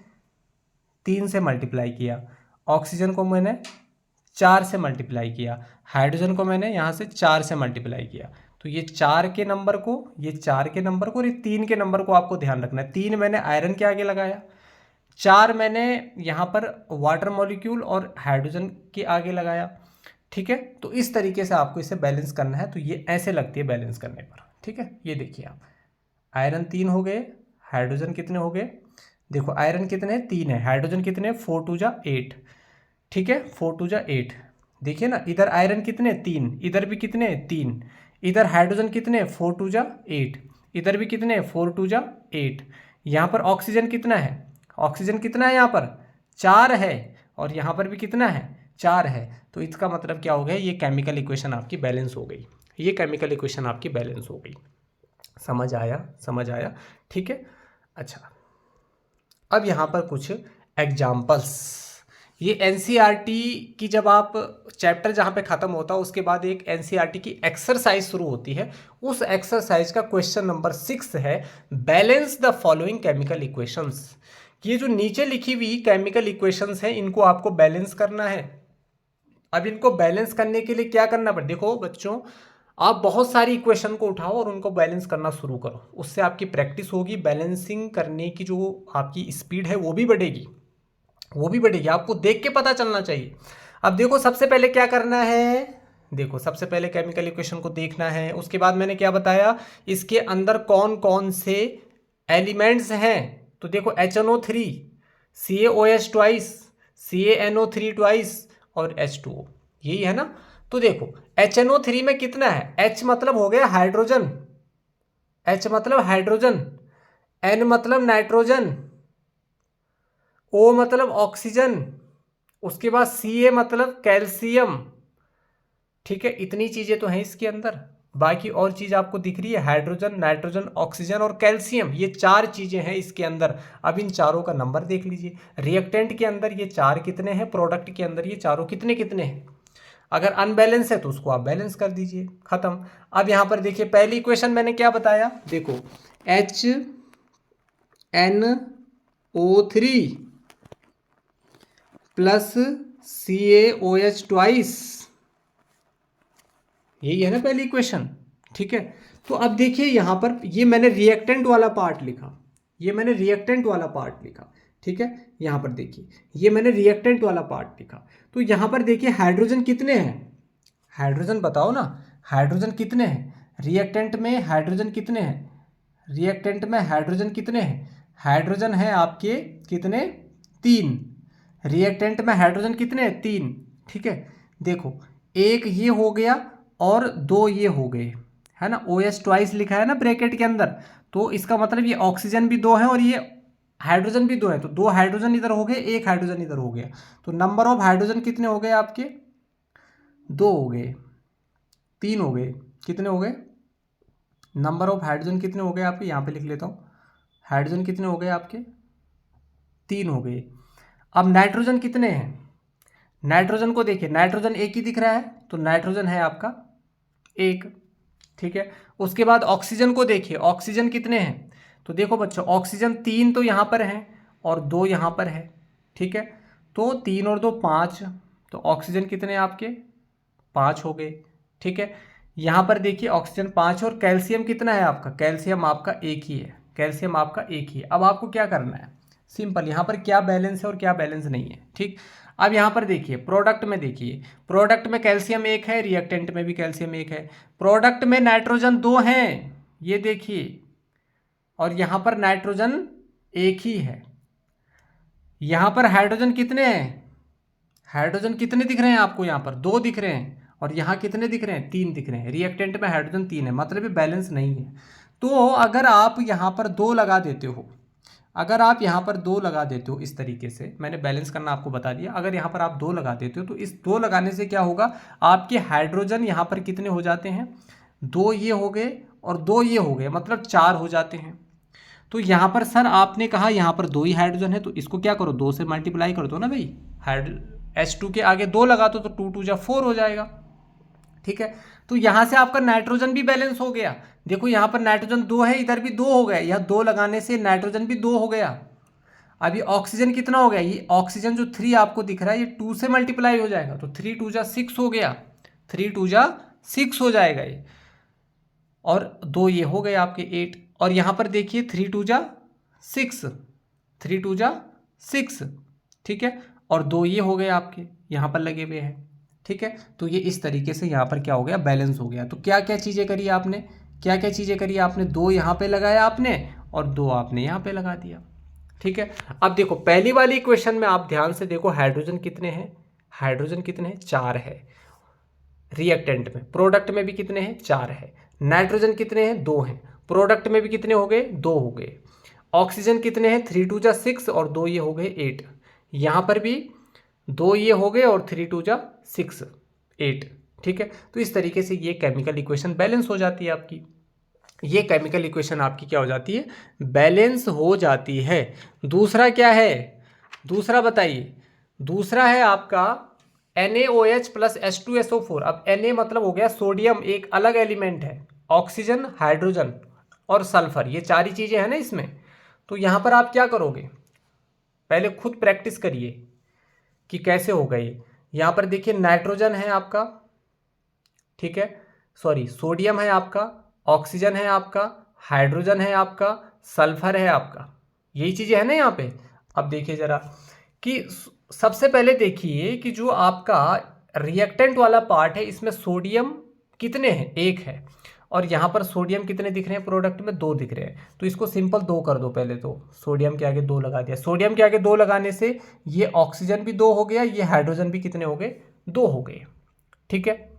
3 से मल्टीप्लाई किया, ऑक्सीजन को मैंने 4 से मल्टीप्लाई किया, हाइड्रोजन को मैंने यहाँ से 4 से मल्टीप्लाई किया। तो ये 4 के नंबर को, और ये 3 के नंबर को आपको ध्यान रखना है। 3 मैंने आयरन के आगे लगाया, 4 मैंने यहाँ पर वाटर मॉलिक्यूल और हाइड्रोजन के आगे लगाया, ठीक है। तो इस तरीके से आपको इसे बैलेंस करना है। तो ये ऐसे लगती है बैलेंस करने पर, ठीक है। ये देखिए आप, आयरन 3 हो गए, हाइड्रोजन कितने हो गए, देखो आयरन कितने 3 है, हाइड्रोजन कितने 4 2 जा 8, ठीक है, 4 2 जा 8। देखिए ना, इधर आयरन कितने 3, इधर भी कितने 3, इधर हाइड्रोजन कितने 4 2 जा 8, इधर भी कितने 4 2 जा 8। यहाँ पर ऑक्सीजन कितना है, यहाँ पर 4 है, और यहाँ पर भी कितना है 4 है। तो इसका मतलब क्या हो गया, ये केमिकल इक्वेशन आपकी बैलेंस हो गई, समझ आया, ठीक है। अच्छा, अब यहाँ पर कुछ एग्जाम्पल्स। ये एनसीईआरटी की, जब आप चैप्टर जहाँ पे ख़त्म होता है उसके बाद एक एनसीईआरटी की एक्सरसाइज शुरू होती है। उस एक्सरसाइज का क्वेश्चन नंबर 6 है, balance the following chemical equations. ये जो नीचे लिखी हुई केमिकल इक्वेशंस हैं, इनको आपको बैलेंस करना है। अब इनको बैलेंस करने के लिए क्या करना पड़े, देखो बच्चों, आप बहुत सारी इक्वेशन को उठाओ और उनको बैलेंस करना शुरू करो। उससे आपकी प्रैक्टिस होगी, बैलेंसिंग करने की जो आपकी स्पीड है वो भी बढ़ेगी, आपको देख के पता चलना चाहिए। अब देखो सबसे पहले क्या करना है, देखो सबसे पहले केमिकल इक्वेशन को देखना है। उसके बाद मैंने क्या बताया, इसके अंदर कौन कौन से एलिमेंट्स हैं। तो देखो HNO3, CaOH twice, CaNO3 twice, और H2O, यही है ना। तो देखो HNO3 में कितना है, H मतलब हो गया हाइड्रोजन, N मतलब नाइट्रोजन, O मतलब ऑक्सीजन, उसके बाद Ca मतलब कैल्शियम, ठीक है। इतनी चीजें तो हैं इसके अंदर, बाकी और चीज आपको दिख रही है, हाइड्रोजन, नाइट्रोजन, ऑक्सीजन और कैल्शियम, ये 4 चीजें हैं इसके अंदर। अब इन चारों का नंबर देख लीजिए, रिएक्टेंट के अंदर ये 4 कितने हैं, प्रोडक्ट के अंदर ये चारों कितने कितने हैं। अगर अनबैलेंस है तो उसको आप बैलेंस कर दीजिए, खत्म। अब यहां पर देखिए पहली इक्वेशन मैंने क्या बताया, देखो HNO3 प्लस CaOH ट्वाइस, यही है ना पहली इक्वेशन, ठीक है। तो अब देखिए यहां पर ये मैंने रिएक्टेंट वाला पार्ट लिखा, ये मैंने रिएक्टेंट वाला पार्ट लिखा, ठीक है। यहां पर देखिए ये मैंने रिएक्टेंट वाला पार्ट लिखा, तो यहां पर देखिए हाइड्रोजन कितने हैं, हाइड्रोजन बताओ ना, हाइड्रोजन कितने हैं रिएक्टेंट में, हाइड्रोजन कितने हैं रिएक्टेंट में, हाइड्रोजन कितने हैं, हाइड्रोजन है आपके कितने, 3। रिएक्टेंट में हाइड्रोजन कितने हैं, 3, ठीक है। देखो एक ये हो गया और 2 ये हो गए, है ना, OH ट्वाइस लिखा है ना ब्रैकेट के अंदर, तो इसका मतलब ये ऑक्सीजन भी 2 है और ये हाइड्रोजन भी 2 है, तो 2 हाइड्रोजन इधर हो गए, 1 हाइड्रोजन इधर हो गया, तो नंबर ऑफ हाइड्रोजन कितने हो गए आपके, 2 हो गए, 3 हो गए, कितने हो गए, नंबर ऑफ हाइड्रोजन कितने हो गए आपके, यहाँ पे लिख लेता हूँ, हाइड्रोजन कितने हो गए आपके, 3 हो गए। अब नाइट्रोजन कितने हैं, नाइट्रोजन को देखिए, नाइट्रोजन एक ही दिख रहा है, तो नाइट्रोजन है आपका 1, ठीक है। उसके बाद ऑक्सीजन को देखिए, ऑक्सीजन कितने हैं, तो देखो बच्चों ऑक्सीजन 3 तो यहाँ पर है और 2 यहाँ पर है, ठीक है। तो 3 और 2 5, तो ऑक्सीजन कितने आपके 5 हो गए, ठीक है। यहाँ पर देखिए ऑक्सीजन 5 और कैल्शियम कितना है आपका, कैल्शियम आपका 1 ही है, कैल्शियम आपका 1 ही है। अब आपको क्या करना है, सिंपल, यहाँ पर क्या बैलेंस है और क्या बैलेंस नहीं है, ठीक। अब यहाँ पर देखिए प्रोडक्ट में, देखिए प्रोडक्ट में कैल्शियम 1 है, रिएक्टेंट में भी कैल्शियम 1 है, प्रोडक्ट में नाइट्रोजन 2 हैं, ये देखिए, और यहाँ पर नाइट्रोजन 1 ही है। यहाँ पर हाइड्रोजन कितने हैं, हाइड्रोजन कितने दिख रहे हैं आपको, यहाँ पर 2 दिख रहे हैं, और यहाँ कितने दिख रहे हैं, 3 दिख रहे हैं, रिएक्टेंट में हाइड्रोजन 3 है, मतलब ये बैलेंस नहीं है। तो अगर आप यहाँ पर 2 लगा देते हो, अगर आप यहाँ पर 2 लगा देते हो इस तरीके से, मैंने बैलेंस करना आपको बता दिया, अगर यहाँ पर आप 2 लगा देते हो तो इस 2 लगाने से क्या होगा, आपके हाइड्रोजन यहाँ पर कितने हो जाते हैं, 2 ये हो गए और 2 ये हो गए, मतलब 4 हो जाते हैं। तो यहाँ पर सर आपने कहा यहाँ पर 2 ही हाइड्रोजन है, तो इसको क्या करो, 2 से मल्टीप्लाई कर दो ना भाई, H2 के आगे 2 लगा दो तो 2 2 जा 4 हो जाएगा, ठीक है। तो यहाँ से आपका नाइट्रोजन भी बैलेंस हो गया, देखो यहाँ पर नाइट्रोजन 2 है, इधर भी 2 हो गया, यह 2 लगाने से नाइट्रोजन भी 2 हो गया। अभी ऑक्सीजन कितना हो गया, ये ऑक्सीजन जो 3 आपको दिख रहा है ये 2 से मल्टीप्लाई हो जाएगा, तो 3 2 जा 6 हो गया, 3 2 जा 6 हो जाएगा ये, और 2 ये हो गए आपके 8, और यहाँ पर देखिए 3 2 जा 6, 3 2 जा 6, ठीक है, और 2 ये हो गए आपके यहाँ पर लगे हुए हैं, ठीक है। तो ये इस तरीके से यहाँ पर क्या हो गया, बैलेंस हो गया। तो क्या क्या चीज़ें करी आपने, क्या क्या चीज़ें करी आपने, 2 यहाँ पे लगाया आपने और 2 आपने यहाँ पे लगा दिया, ठीक है। अब देखो पहली वाली इक्वेशन में आप ध्यान से देखो, हाइड्रोजन कितने हैं, हाइड्रोजन कितने हैं, 4 है रिएक्टेंट में, प्रोडक्ट में भी कितने हैं, 4 है, नाइट्रोजन कितने हैं, 2 हैं, प्रोडक्ट में भी कितने हो गए, 2 हो गए, ऑक्सीजन कितने हैं, 3 2 जा 6 और 2 ये हो गए 8, यहाँ पर भी 2 ये हो गए और 3 2 जा 6 8, ठीक है। तो इस तरीके से ये केमिकल इक्वेशन बैलेंस हो जाती है आपकी, ये केमिकल इक्वेशन आपकी क्या हो जाती है, बैलेंस हो जाती है। दूसरा क्या है, दूसरा बताइए, दूसरा है आपका NaOH प्लस H2SO4। अब Na मतलब हो गया सोडियम, एक अलग एलिमेंट है, ऑक्सीजन, हाइड्रोजन और सल्फर, ये 4 ही चीज़ें हैं ना इसमें। तो यहाँ पर आप क्या करोगे, पहले खुद प्रैक्टिस करिए कि कैसे होगा ये। यहाँ पर देखिए नाइट्रोजन है आपका, ठीक है, सॉरी सोडियम है आपका, ऑक्सीजन है आपका, हाइड्रोजन है आपका, सल्फर है आपका, यही चीज़ें हैं ना यहाँ पे। अब देखिए ज़रा कि सबसे पहले देखिए कि जो आपका रिएक्टेंट वाला पार्ट है इसमें सोडियम कितने हैं, 1 है, और यहाँ पर सोडियम कितने दिख रहे हैं, प्रोडक्ट में 2 दिख रहे हैं, तो इसको सिंपल 2 कर दो पहले, तो सोडियम के आगे 2 लगा दिया, सोडियम के आगे 2 लगाने से ये ऑक्सीजन भी 2 हो गया, ये हाइड्रोजन भी कितने हो गए, 2 हो गए, ठीक है।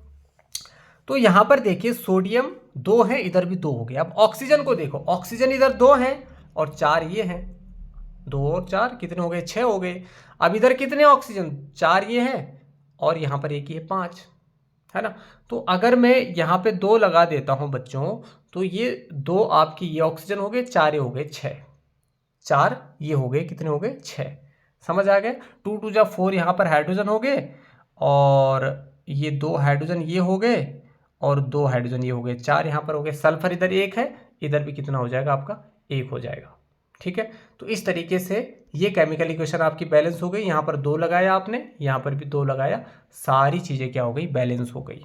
तो यहाँ पर देखिए सोडियम 2 है, इधर भी 2 हो गया। अब ऑक्सीजन को देखो, ऑक्सीजन इधर 2 है और 4 ये हैं, 2 और 4 कितने हो गए, 6 हो गए। अब इधर कितने ऑक्सीजन, 4 ये हैं और यहाँ पर एक ही है 5, है ना। तो अगर मैं यहाँ पे 2 लगा देता हूँ बच्चों, तो ये 2 आपकी ये ऑक्सीजन हो गए, 4 ये हो गए 6, 4 ये हो गए कितने हो गए 6। समझ आ गया। 2 2 जा 4 यहाँ पर हाइड्रोजन हो गए और ये 2 हाइड्रोजन ये हो गए और 2 हाइड्रोजन ये हो गए, 4 यहाँ पर हो गए। सल्फर इधर 1 है, इधर भी कितना हो जाएगा आपका 1 हो जाएगा। ठीक है, तो इस तरीके से ये केमिकल इक्वेशन आपकी बैलेंस हो गई। यहाँ पर 2 लगाया आपने, यहाँ पर भी 2 लगाया, सारी चीज़ें क्या हो गई, बैलेंस हो गई,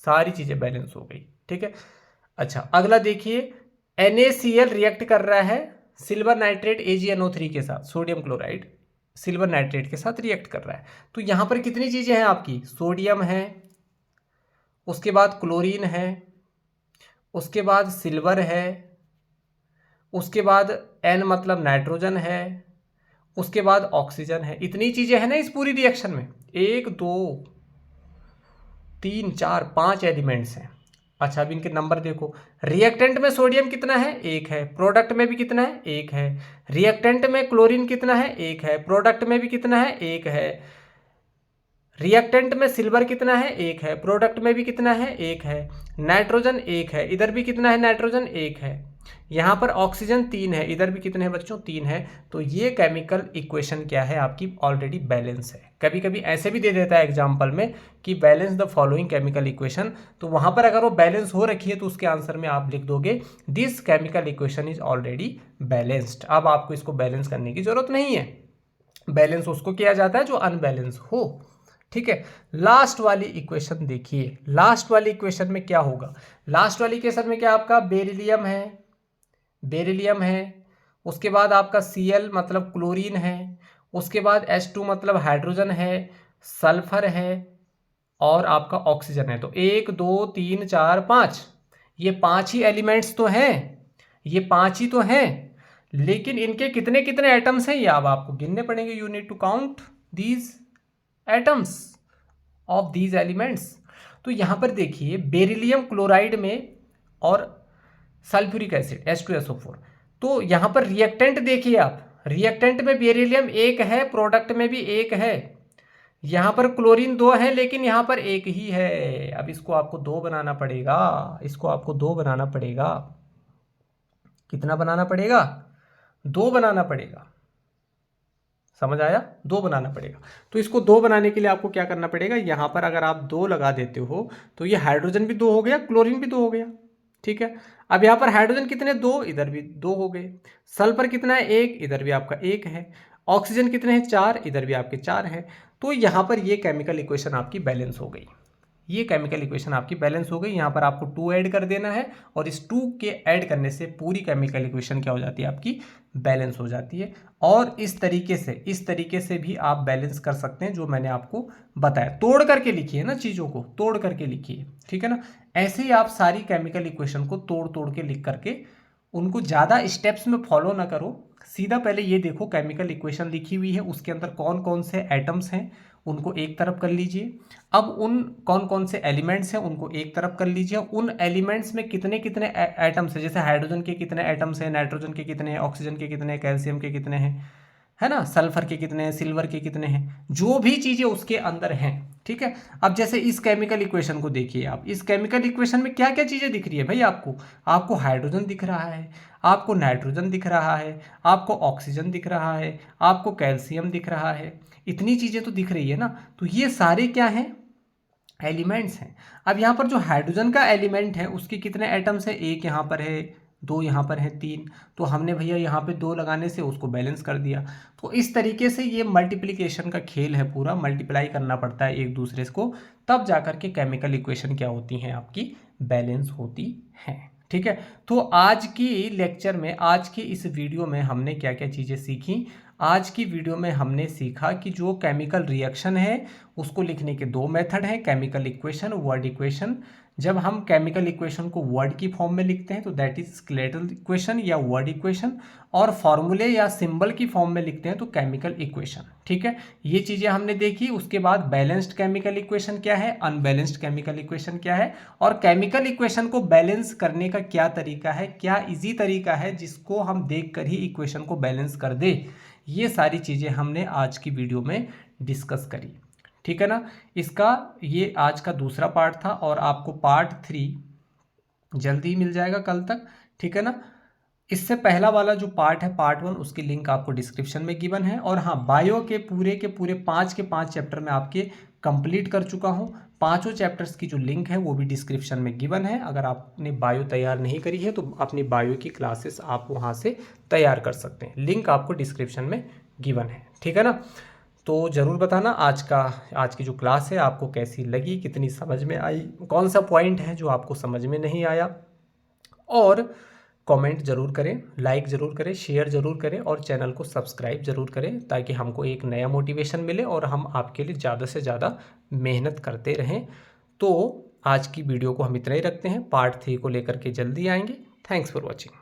सारी चीज़ें बैलेंस हो गई। ठीक है, अच्छा अगला देखिए, NaCl रिएक्ट कर रहा है सिल्वर नाइट्रेट AgNO3 के साथ, सोडियम क्लोराइड सिल्वर नाइट्रेट के साथ रिएक्ट कर रहा है। तो यहाँ पर कितनी चीज़ें हैं आपकी, सोडियम है, उसके बाद क्लोरीन है, उसके बाद सिल्वर है, उसके बाद N मतलब नाइट्रोजन है, उसके बाद ऑक्सीजन है। इतनी चीज़ें हैं ना इस पूरी रिएक्शन में, 1 2 3 4 5 एलिमेंट्स हैं। अच्छा अब इनके नंबर देखो, रिएक्टेंट में सोडियम कितना है, 1 है, प्रोडक्ट में भी कितना है, 1 है। रिएक्टेंट में क्लोरीन कितना है, 1 है, प्रोडक्ट में भी कितना है, 1 है। रिएक्टेंट में सिल्वर कितना है, 1 है, प्रोडक्ट में भी कितना है, 1 है। नाइट्रोजन 1 है, इधर भी कितना है, नाइट्रोजन 1 है। यहाँ पर ऑक्सीजन 3 है, इधर भी कितने हैं बच्चों, 3 है। तो ये केमिकल इक्वेशन क्या है आपकी, ऑलरेडी बैलेंस है। कभी कभी ऐसे भी दे देता है एग्जाम्पल में कि balance the following chemical equation, तो वहाँ पर अगर वो बैलेंस हो रखी है तो उसके आंसर में आप लिख दोगे this chemical equation is already balanced. अब आपको इसको बैलेंस करने की जरूरत नहीं है, बैलेंस उसको किया जाता है जो अनबैलेंस हो। ठीक है, लास्ट वाली इक्वेशन देखिए, लास्ट वाली इक्वेशन में क्या होगा, लास्ट वाली इक्वेशन में क्या आपका बेरिलियम है, बेरिलियम है, उसके बाद आपका Cl मतलब क्लोरीन है, उसके बाद H2 मतलब हाइड्रोजन है, सल्फर है और आपका ऑक्सीजन है। तो 1 2 3 4 5, ये 5 ही एलिमेंट्स तो हैं, ये 5 ही तो हैं, लेकिन इनके कितने कितने एटम्स हैं ये अब आपको गिनने पड़ेंगे। You need to count these atoms of these elements. तो यहाँ पर देखिए बेरिलियम क्लोराइड में और सल्फ्यूरिक एसिड H2SO4, तो यहाँ पर रिएक्टेंट देखिए आप, रिएक्टेंट में बेरिलियम 1 है, प्रोडक्ट में भी 1 है, यहाँ पर क्लोरीन 2 है लेकिन यहाँ पर 1 ही है। अब इसको आपको 2 बनाना पड़ेगा, इसको आपको 2 बनाना पड़ेगा। कितना बनाना पड़ेगा, 2 बनाना पड़ेगा। समझ आया, 2 बनाना पड़ेगा। तो इसको 2 बनाने के लिए आपको क्या करना पड़ेगा, यहाँ पर अगर आप 2 लगा देते हो तो ये हाइड्रोजन भी 2 हो गया, क्लोरीन भी 2 हो गया। ठीक है, अब यहाँ पर हाइड्रोजन कितने, 2, इधर भी 2 हो गए। सल्फर कितना है, 1, इधर भी आपका 1 है। ऑक्सीजन कितने हैं, 4, इधर भी आपके 4 हैं। तो यहाँ पर ये केमिकल इक्वेशन आपकी बैलेंस हो गई, ये केमिकल इक्वेशन आपकी बैलेंस हो गई। यहाँ पर आपको 2 ऐड कर देना है और इस 2 के ऐड करने से पूरी केमिकल इक्वेशन क्या हो जाती है आपकी, बैलेंस हो जाती है। और इस तरीके से भी आप बैलेंस कर सकते हैं जो मैंने आपको बताया। तोड़ करके लिखिए ना, चीज़ों को तोड़ करके लिखिए, ठीक है ना। ऐसे ही आप सारी केमिकल इक्वेशन को तोड़ तोड़ के लिख करके, उनको ज़्यादा स्टेप्स में फॉलो ना करो, सीधा पहले ये देखो केमिकल इक्वेशन लिखी हुई है, उसके अंदर कौन कौन से एटम्स हैं उनको एक तरफ कर लीजिए। अब उन कौन कौन से एलिमेंट्स हैं उनको एक तरफ कर लीजिए। उन एलिमेंट्स में कितने कितने एटम्स हैं, जैसे हाइड्रोजन के कितने एटम्स हैं, नाइट्रोजन के कितने हैं, ऑक्सीजन के कितने हैं, कैल्शियम के कितने हैं, है ना, सल्फर के कितने हैं, सिल्वर के कितने हैं, जो भी चीज़ें उसके अंदर हैं। ठीक है, अब जैसे इस केमिकल इक्वेशन को देखिए आप, इस केमिकल इक्वेशन में क्या क्या चीज़ें दिख रही है भाई आपको हाइड्रोजन दिख रहा है, आपको नाइट्रोजन दिख रहा है, आपको ऑक्सीजन दिख रहा है, आपको कैल्शियम दिख रहा है, इतनी चीज़ें तो दिख रही है ना। तो ये सारे क्या हैं, एलिमेंट्स हैं। अब यहाँ पर जो हाइड्रोजन का एलिमेंट है उसके कितने एटम्स हैं, 1 यहाँ पर है, 2 यहाँ पर है, 3, तो हमने भैया यहाँ पे 2 लगाने से उसको बैलेंस कर दिया। तो इस तरीके से ये मल्टीप्लिकेशन का खेल है, पूरा मल्टीप्लाई करना पड़ता है एक दूसरे को, तब जाकर के केमिकल इक्वेशन क्या होती हैं आपकी, बैलेंस होती हैं। ठीक है, तो आज की लेक्चर में, आज की इस वीडियो में हमने क्या क्या चीज़ें सीखी। आज की वीडियो में हमने सीखा कि जो केमिकल रिएक्शन है उसको लिखने के 2 मेथड हैं, केमिकल इक्वेशन, वर्ड इक्वेशन। जब हम केमिकल इक्वेशन को वर्ड की फॉर्म में लिखते हैं तो दैट इज स्केलेटल इक्वेशन या वर्ड इक्वेशन, और फॉर्मूले या सिंबल की फॉर्म में लिखते हैं तो केमिकल इक्वेशन। ठीक है, ये चीज़ें हमने देखी। उसके बाद बैलेंस्ड केमिकल इक्वेशन क्या है, अनबैलेंस्ड केमिकल इक्वेशन क्या है, और केमिकल इक्वेशन को बैलेंस करने का क्या तरीका है, क्या इजी तरीका है जिसको हम देख कर ही इक्वेशन को बैलेंस कर दे, ये सारी चीज़ें हमने आज की वीडियो में डिस्कस करी, ठीक है ना। इसका ये आज का दूसरा पार्ट था और आपको पार्ट 3 जल्दी ही मिल जाएगा कल तक, ठीक है ना। इससे पहला वाला जो पार्ट है पार्ट 1, उसकी लिंक आपको डिस्क्रिप्शन में गिवन है। और हाँ, बायो के पूरे 5 के 5 चैप्टर में आपके कंप्लीट कर चुका हूँ। पांचों चैप्टर्स की जो लिंक है वो भी डिस्क्रिप्शन में गिवन है। अगर आपने बायो तैयार नहीं करी है तो अपनी बायो की क्लासेस आप वहाँ से तैयार कर सकते हैं, लिंक आपको डिस्क्रिप्शन में गिवन है, ठीक है ना। तो ज़रूर बताना आज की जो क्लास है आपको कैसी लगी, कितनी समझ में आई, कौन सा पॉइंट है जो आपको समझ में नहीं आया। और कमेंट ज़रूर करें, लाइक ज़रूर करें, शेयर ज़रूर करें और चैनल को सब्सक्राइब ज़रूर करें ताकि हमको एक नया मोटिवेशन मिले और हम आपके लिए ज़्यादा से ज़्यादा मेहनत करते रहें। तो आज की वीडियो को हम इतना ही रखते हैं, पार्ट 3 को लेकर के जल्दी आएंगे। Thanks for watching.